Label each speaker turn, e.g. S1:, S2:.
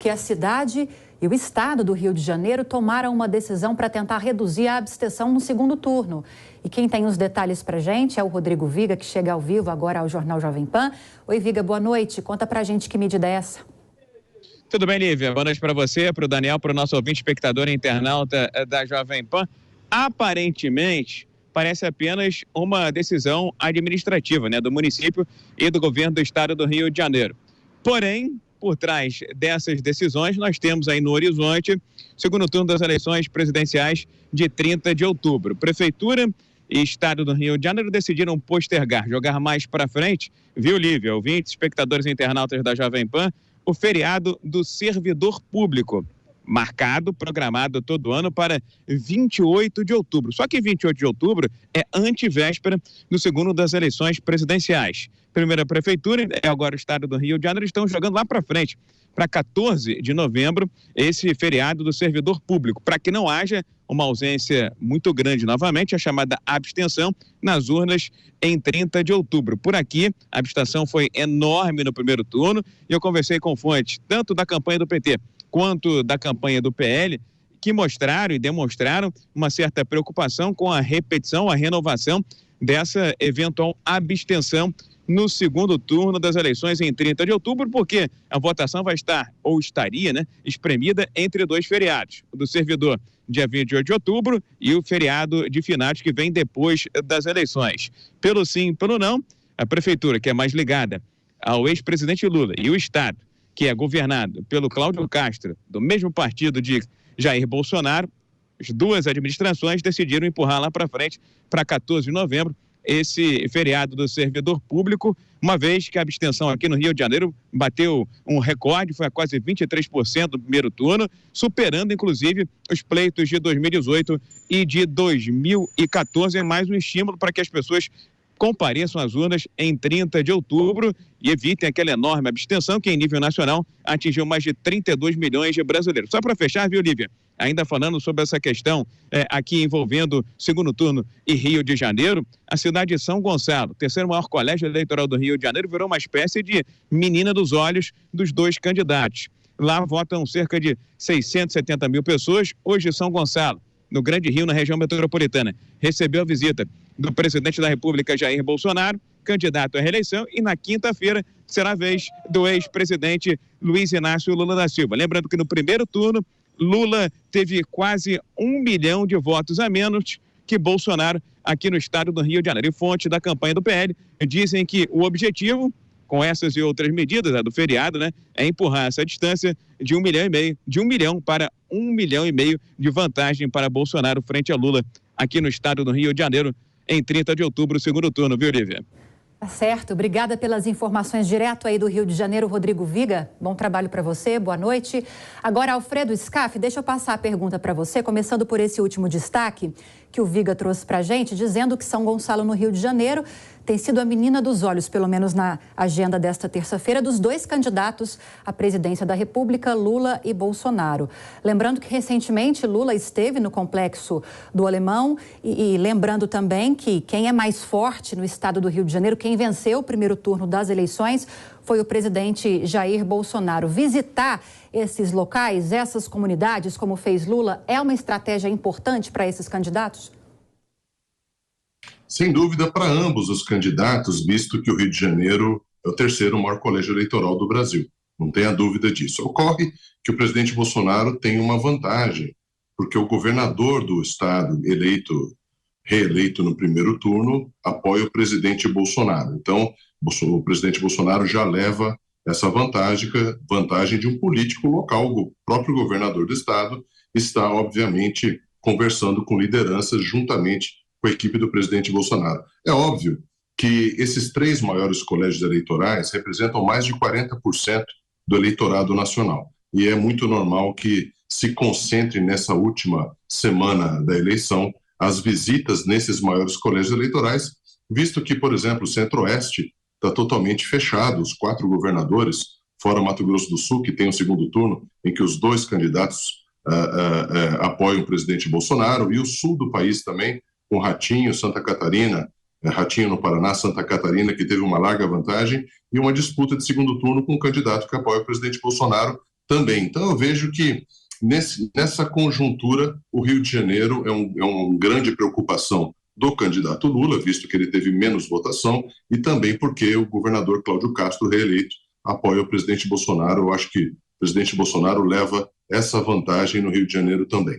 S1: Que a cidade e o estado do Rio de Janeiro tomaram uma decisão para tentar reduzir a abstenção no segundo turno. E quem tem os detalhes para a gente é o Rodrigo Viga, que chega ao vivo agora ao Jornal Jovem Pan. Oi, Viga, boa noite. Conta para a gente que medida é essa.
S2: Tudo bem, Lívia? Boa noite para você, para o Daniel, para o nosso ouvinte, espectador e internauta da Jovem Pan. Aparentemente, parece apenas uma decisão administrativa, do município e do governo do estado do Rio de Janeiro. Porém, por trás dessas decisões, nós temos aí no horizonte o segundo turno das eleições presidenciais de 30 de outubro. Prefeitura e Estado do Rio de Janeiro decidiram postergar, jogar mais para frente, viu, Lívia, ouvintes, espectadores e internautas da Jovem Pan, o feriado do servidor público, marcado, programado todo ano para 28 de outubro. Só que 28 de outubro é antevéspera do segundo das eleições presidenciais. Primeira prefeitura, agora o estado do Rio de Janeiro, estão jogando lá para frente, para 14 de novembro, esse feriado do servidor público, para que não haja uma ausência muito grande novamente, a chamada abstenção nas urnas em 30 de outubro. Por aqui, a abstenção foi enorme no primeiro turno e eu conversei com fontes, tanto da campanha do PT quanto da campanha do PL, que mostraram e demonstraram uma certa preocupação com a repetição, a renovação dessa eventual abstenção no segundo turno das eleições em 30 de outubro, porque a votação vai estar, ou estaria, espremida entre dois feriados, o do servidor, dia 28 de outubro, e o feriado de finados que vem depois das eleições. Pelo sim, pelo não, a prefeitura, que é mais ligada ao ex-presidente Lula, e o Estado, que é governado pelo Cláudio Castro, do mesmo partido de Jair Bolsonaro, as duas administrações decidiram empurrar lá para frente, para 14 de novembro, esse feriado do servidor público, uma vez que a abstenção aqui no Rio de Janeiro bateu um recorde, foi a quase 23% do primeiro turno, superando inclusive os pleitos de 2018 e de 2014, é mais um estímulo para que as pessoas compareçam às urnas em 30 de outubro e evitem aquela enorme abstenção que em nível nacional atingiu mais de 32 milhões de brasileiros. Só para fechar, viu, Lívia? Ainda falando sobre essa questão aqui envolvendo segundo turno e Rio de Janeiro, a cidade de São Gonçalo, terceiro maior colégio eleitoral do Rio de Janeiro, virou uma espécie de menina dos olhos dos dois candidatos. Lá votam cerca de 670 mil pessoas. Hoje, São Gonçalo, no Grande Rio, na região metropolitana, recebeu a visita do presidente da República, Jair Bolsonaro, candidato à reeleição, e na quinta-feira será a vez do ex-presidente Luiz Inácio Lula da Silva. Lembrando que no primeiro turno, Lula teve quase 1 milhão de votos a menos que Bolsonaro aqui no estado do Rio de Janeiro. E fontes da campanha do PL dizem que o objetivo, com essas e outras medidas, a do feriado, é empurrar essa distância de 1,5 milhão, de 1 milhão para 1,5 milhão de vantagem para Bolsonaro frente a Lula aqui no estado do Rio de Janeiro em 30 de outubro, segundo turno, viu, Lívia?
S1: Tá certo, obrigada pelas informações direto aí do Rio de Janeiro, Rodrigo Viga. Bom trabalho para você, boa noite. Agora, Alfredo Scaff, deixa eu passar a pergunta para você, começando por esse último destaque que o Viga trouxe para a gente, dizendo que São Gonçalo, no Rio de Janeiro, tem sido a menina dos olhos, pelo menos na agenda desta terça-feira, dos dois candidatos à presidência da República, Lula e Bolsonaro. Lembrando que recentemente Lula esteve no Complexo do Alemão e lembrando também que quem é mais forte no estado do Rio de Janeiro, quem venceu o primeiro turno das eleições, foi o presidente Jair Bolsonaro. Visitar esses locais, essas comunidades, como fez Lula, é uma estratégia importante para esses candidatos?
S3: Sem dúvida, para ambos os candidatos, visto que o Rio de Janeiro é o terceiro maior colégio eleitoral do Brasil. Não tenha dúvida disso. Ocorre que o presidente Bolsonaro tem uma vantagem, porque o governador do estado, reeleito no primeiro turno, apoia o presidente Bolsonaro. Então, o presidente Bolsonaro já leva essa vantagem de um político local. O próprio governador do estado está, obviamente, conversando com lideranças juntamente com a equipe do presidente Bolsonaro. É óbvio que esses três maiores colégios eleitorais representam mais de 40% do eleitorado nacional. E é muito normal que se concentre nessa última semana da eleição as visitas nesses maiores colégios eleitorais, visto que, por exemplo, o Centro-Oeste está totalmente fechado. Os 4 governadores, fora Mato Grosso do Sul, que tem o segundo turno, em que os 2 candidatos apoiam o presidente Bolsonaro, e o sul do país também, com Ratinho, Santa Catarina, Ratinho no Paraná, Santa Catarina, que teve uma larga vantagem, e uma disputa de segundo turno com um candidato que apoia o presidente Bolsonaro, também. Então eu vejo que nessa conjuntura o Rio de Janeiro é uma grande preocupação do candidato Lula, visto que ele teve menos votação, e também porque o governador Cláudio Castro, reeleito, apoia o presidente Bolsonaro. Eu acho que o presidente Bolsonaro leva essa vantagem no Rio de Janeiro também.